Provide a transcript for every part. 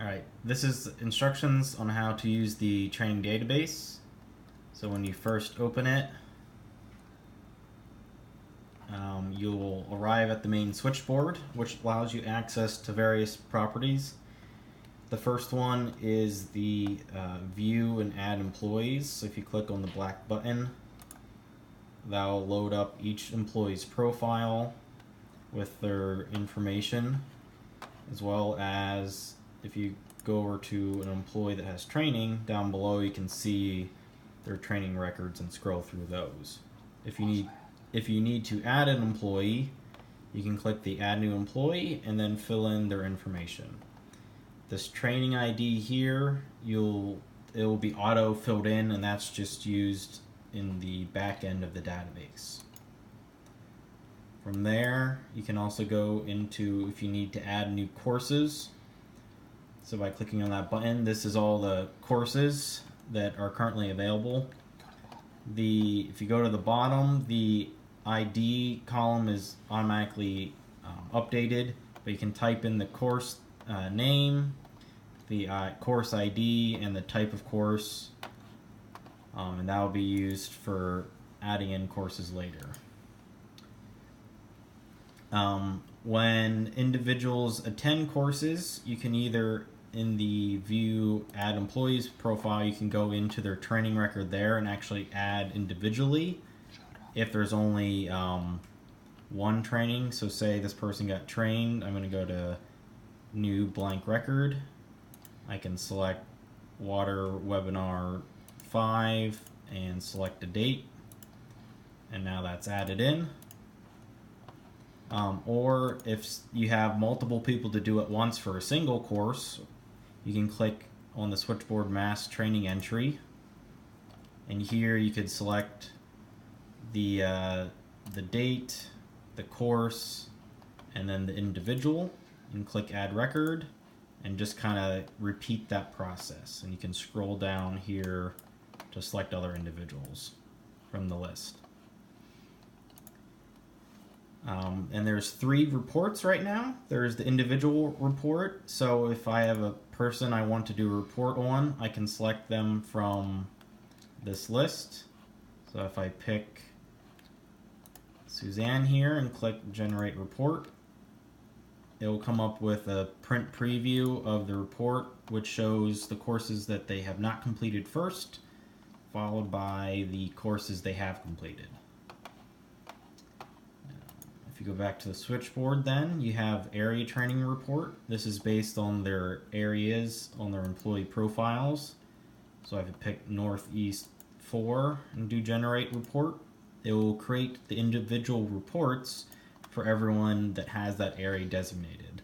Alright, this is instructions on how to use the training database. So when you first open it, you'll arrive at the main switchboard, which allows you access to various properties. The first one is the view and add employees. So if you click on the black button, that'll load up each employee's profile with their information, as well as if you go over to an employee that has training, down below you can see their training records and scroll through those. If you need to add an employee, you can click the add new employee and then fill in their information. This training ID here, it will be auto filled in, and that's just used in the back end of the database. From there, you can also go into if you need to add new courses. So by clicking on that button, this is all the courses that are currently available. If you go to the bottom, the ID column is automatically updated, but you can type in the course name, the course ID, and the type of course, and that will be used for adding in courses later. When individuals attend courses, you can either in the view add employees profile, you can go into their training record there and actually add individually if there's only one training. So say this person got trained, I'm going to go to new blank record. I can select water webinar 5 and select a date, and now that's added in. Or if you have multiple people to do it once for a single course, you can click on the switchboard mass training entry, and here you could select the date, the course, and then the individual, and click add record, and just kind of repeat that process. And you can scroll down here to select other individuals from the list. And there's 3 reports right now. There's the individual report. So if I have a person I want to do a report on, I can select them from this list. So if I pick Suzanne here and click generate report, it will come up with a print preview of the report, which shows the courses that they have not completed first, followed by the courses they have completed. If you go back to the switchboard, then you have area training report. This is based on their areas on their employee profiles. So I have to pick Northeast 4 and do generate report. It will create the individual reports for everyone that has that area designated.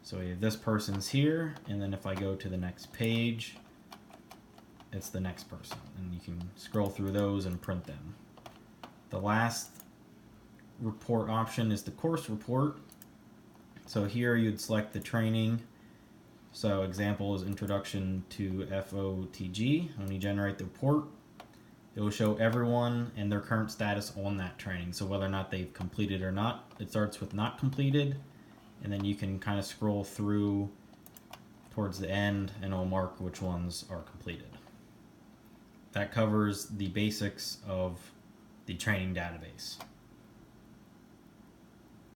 So we have this person's here, and then if I go to the next page, it's the next person, and you can scroll through those and print them. The last report option is the course report. So here you'd select the training. So example is introduction to FOTG. When you generate the report, it will show everyone and their current status on that training. So whether or not they've completed or not. It starts with not completed, and then you can kind of scroll through towards the end and it'll mark which ones are completed. That covers the basics of the training database.